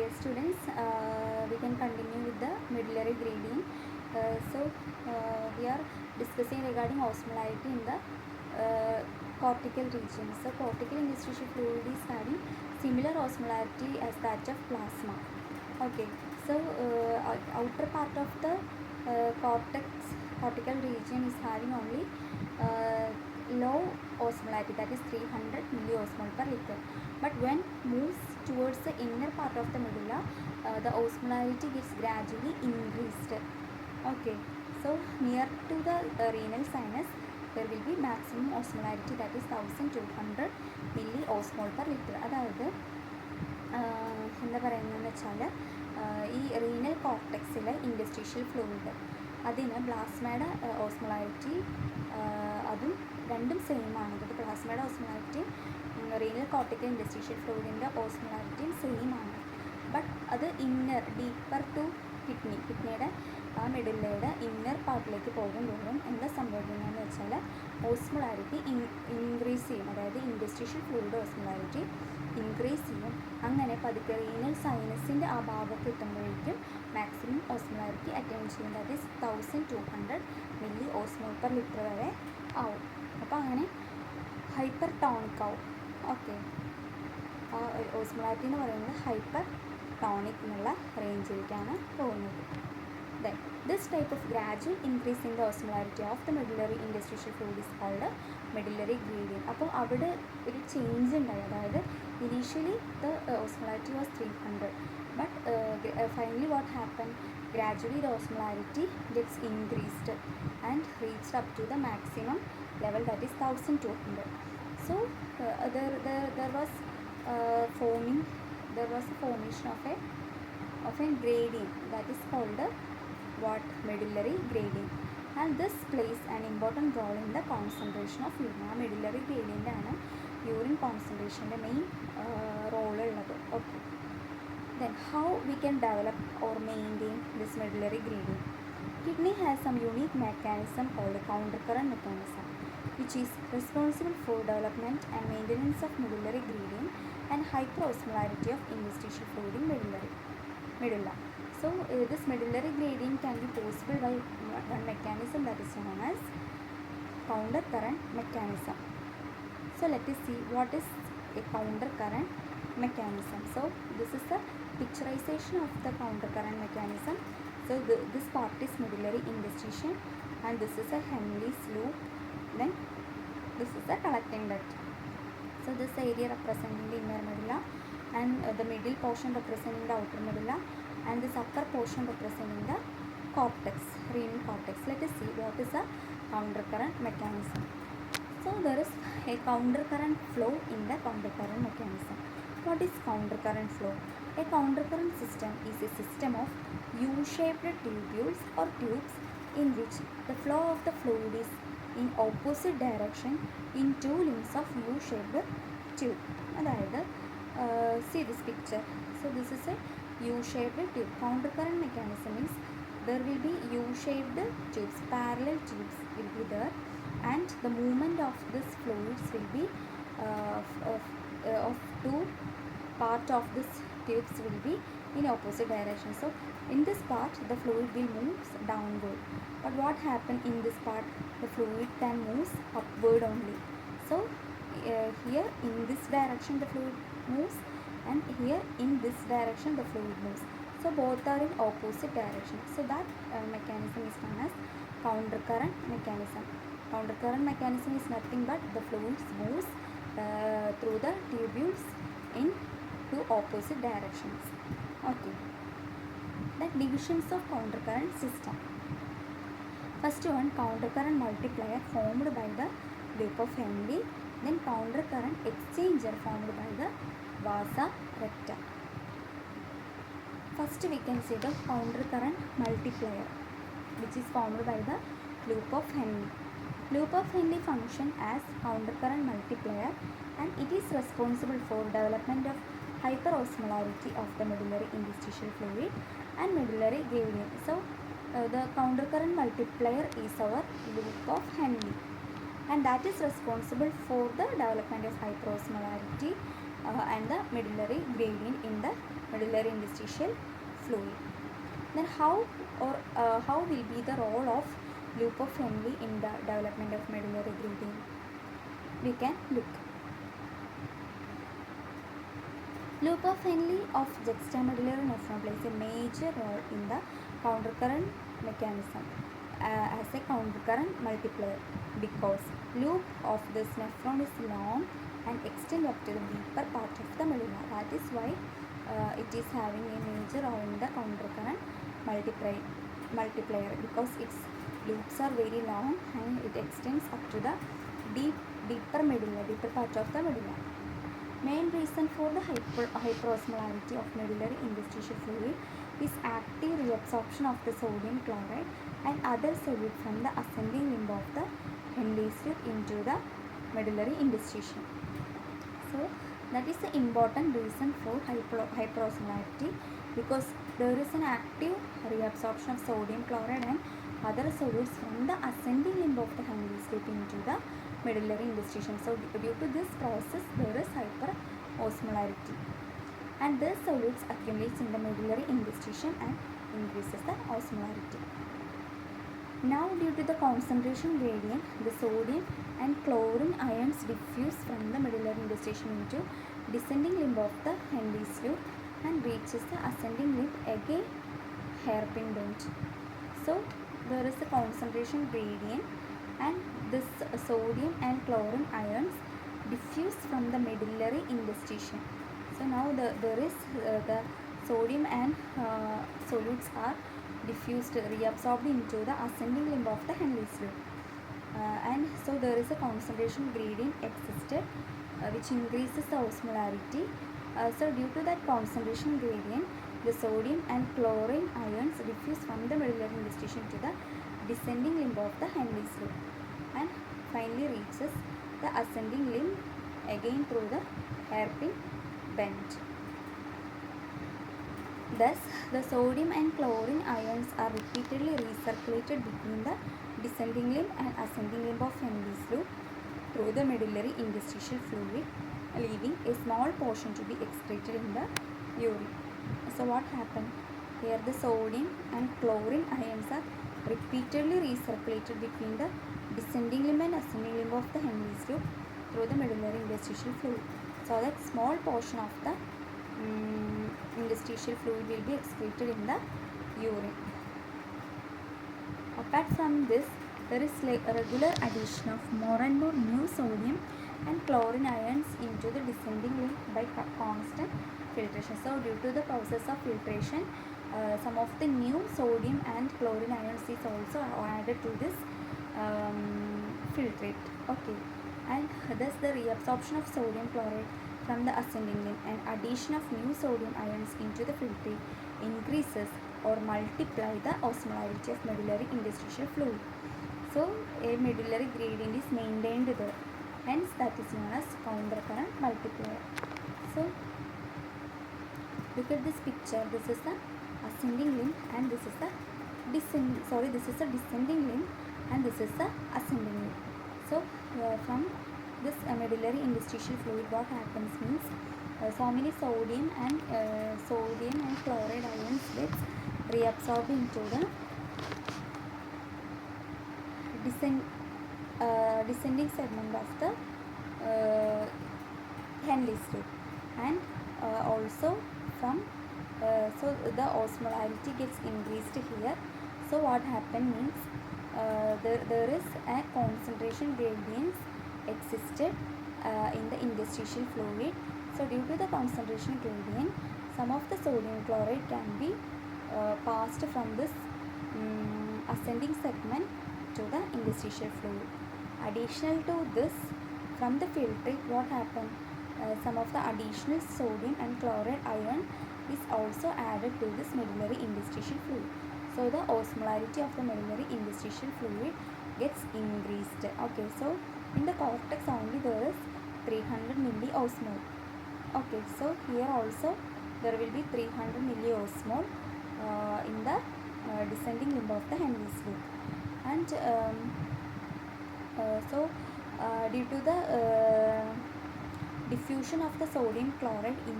Dear students, we can continue with the medullary gradient. We are discussing regarding osmolarity in the cortical region. So cortical interstitial fluid is having similar osmolarity as that of plasma. Okay, so outer part of the cortical region is having only low osmolarity, that is 300 milliosmol per liter. But when moves towards the inner part of the medulla, the osmolarity gets gradually increased. Okay, so near to the renal sinus, there will be maximum osmolarity, that is 1200 milliosmol per liter. അതായത് എന്താ പറയുന്നതെന്ന് വെച്ചാൽ ഈ renal കോർട്ടെക്സിലെ ഇൻഡസ്ട്രീഷ്യൽ fluid അതിന് പ്ലാസ്മയുടെ osmolarity അതും രണ്ടും same ആണ്. അത് പ്ലാസ്മയുടെ ഓസ്മോളാരിറ്റിയും റീനൽ കോർട്ടിക്കൽ ഇൻഡസ്ട്രീഷ്യൽ ഫ്ലൂയിഡിൻ്റെ ഓസ്മോളാരിറ്റിയും സെയിം ആണ്. ബട്ട് അത് ഇന്നർ ഡീപ്പർ ടു കിഡ്നിയുടെ ആ മെഡുല്ലയുടെ ഇന്നർ പാർട്ടിലേക്ക് പോകുമ്പോഴും എന്താ സംഭവിക്കുന്നതെന്ന് വെച്ചാൽ ഓസ്മോളാരിറ്റി ഇൻക്രീസ് ചെയ്യും. അതായത് ഇൻഡസ്ട്രീഷ്യൽ ഫ്ലൂയിഡ് ഓസ്മോളാരിറ്റി ഇൻക്രീസ് ചെയ്യും. അങ്ങനെ പതുക്കെ റീനൽ സൈനസിൻ്റെ ആ ഭാഗത്ത് എത്തുമ്പോഴേക്കും മാക്സിമം ഓസ്മോളാരിറ്റി അറ്റൈൻ ചെയ്യും. That is 1200 milli osmol per litre വരെ ആവും. അപ്പോൾ അങ്ങനെ ഹൈപ്പർ ടോണിക് ആവും. ഓക്കെ, ആ ഓസ്മോളാരിറ്റി എന്ന് പറയുന്നത് ഹൈപ്പർ ടോണിക് എന്നുള്ള റേഞ്ചിലേക്കാണ് പോകുന്നത്. Then this type of gradual increase in the osmolarity of the medullary interstitial fluid is called medullary gradient. അപ്പോൾ അവിടെ ഒരു ചേഞ്ച് ഉണ്ടായി. അതായത് initially the osmolarity was 300, but finally what happened, gradually the osmolarity gets increased and reached up to the maximum level, that is 1200. So there was a formation of a gradient, that is called medullary gradient, and this plays an important role in the concentration of urine. Medullary gradient ആണ് urine കോൺസെൻട്രേഷൻ്റെ main role ഉള്ളത്. Okay, then how we can develop or maintain this medullary gradient? Kidney has some unique mechanism called countercurrent mechanism, which is responsible for development and maintenance of medullary gradient and hyperosmolarity of interstitial fluid in medulla. So this medullary gradient can be possible by one mechanism that is known as countercurrent mechanism. So let us see what is a countercurrent mechanism. So this is the picturization of the countercurrent mechanism. So this part is medullary interstitium, and this is a Henle's loop. Then this is the collecting duct. So this area representing the inner medulla, and the middle portion representing the outer medulla, and this upper portion representing the cortex, renal cortex. Let us see what is a countercurrent mechanism. So there is a countercurrent flow in the countercurrent mechanism. What is countercurrent flow? A countercurrent system is a system of U-shaped tubules or tubes in which the flow of the fluid is in opposite direction in two limbs of U-shaped tube. അതായത് see this picture. So this is a U-shaped tube. Countercurrent mechanism means there will be U-shaped tubes, parallel tubes will be there, and the movement of this fluids will be of two part of this tubes will be in opposite direction. So in this part the fluid will move downward, but what happen in this part, the fluid can move upward only. So here in this direction the fluid moves, and here in this direction the fluid moves. So both are in opposite direction. So that mechanism is known as countercurrent mechanism. Countercurrent mechanism is nothing but the fluids moves through the tubules in two opposite directions. Okay, the divisions of countercurrent system. First one, countercurrent multiplier formed by the loop of Henle. Then countercurrent exchanger formed by the vasa recta. First we can see the countercurrent multiplier, which is formed by the loop of Henle. Loop of Henle function as countercurrent multiplier, and it is responsible for development of hyperosmolarity of the medullary interstitial fluid and medullary gradient. So the countercurrent multiplier is our loop of Henle, and that is responsible for the development of hyperosmolarity and the medullary gradient in the medullary interstitial fluid. Then how will be the role of loop of Henle in the development of medullary gradient? We can look. Loop of Henle of juxtamedullary nephron plays a major role in the countercurrent mechanism as a countercurrent multiplier, because loop of this nephron is long and extend up to the deeper part of the medulla. That is why it is having a major role in the countercurrent multiplier, because its loops are very long and it extends up to the deeper part of the medulla. Main reason for the hyperosmolarity of medullary interstitial fluid is active reabsorption of the sodium chloride and other solute from the ascending limb of the Henle tube into the medullary interstitium. So that is the important reason for hyperosmolarity, because there is an active reabsorption of sodium chloride and other solutes from the ascending limb of the Henle tube into the medullary interstitium. So due to this process there is hyperosmolarity, and this solutes accumulates in the medullary interstitium and increases the osmolarity. Now due to the concentration gradient, the sodium and chlorine ions diffuse from the medullary interstitium into descending limb of the Henle tube and reaches the ascending limb again hairpin bend. So there is a concentration gradient and this sodium and chlorine ions diffuse from the medullary interstitium. So now there is the sodium and solutes are diffused, reabsorbed into the ascending limb of the Henle tube, and so there is a concentration gradient existed which increases the osmolarity. So due to that concentration gradient, the sodium and chlorine ions diffuse from the medullary interstitium to the descending limb of the Henle tube and finally reaches the ascending limb again through the hairpin bend. Thus, the sodium and chlorine ions are repeatedly recirculated between the descending limb and ascending limb of Henle tube through the medullary interstitial fluid, leaving a small portion to be excreted in the urine. So what happened? Here the sodium and chlorine ions are repeatedly recirculated between the descending limb and ascending limb of the Henle tube through the medullary interstitial fluid. So that small portion of the interstitial fluid will be excreted in the urine. Apart from this, there is a regular addition of more and more new sodium and chlorine ions into the descending limb by constant filtration. So due to the process of filtration, some of the new sodium and chlorine ions is also added to this filtrate. Okay, and thus the reabsorption of sodium chloride from the ascending limb and addition of new sodium ions into the filtrate increases or multiply the osmolarity of medullary interstitial fluid. So a medullary gradient is maintained there, hence that is known as countercurrent multiplier. So look at this picture. This is the ascending limb and this is the descending limb and this is the ascending limb. So from this medullary interstitial fluid, what happens means so many sodium and chloride ions gets reabsorbed into the descending segment of the Henle tube, and also from so the osmolarity gets increased here. So what happened means there is a concentration gradient existed in the interstitial fluid. So due to the concentration gradient, some of the sodium chloride can be passed from this ascending segment to the interstitial fluid. Additional to this, from the filtrate, what happened? Some of the additional sodium and chloride ion is also added to this medullary interstitial fluid. So the osmolarity of the medullary interstitial fluid gets increased. Okay, so in the cortex only there is 300 milliosmol. Okay, so here also there will be 300 milliosmol in the descending limb of the Henle tube, and due to the diffusion of the sodium chloride in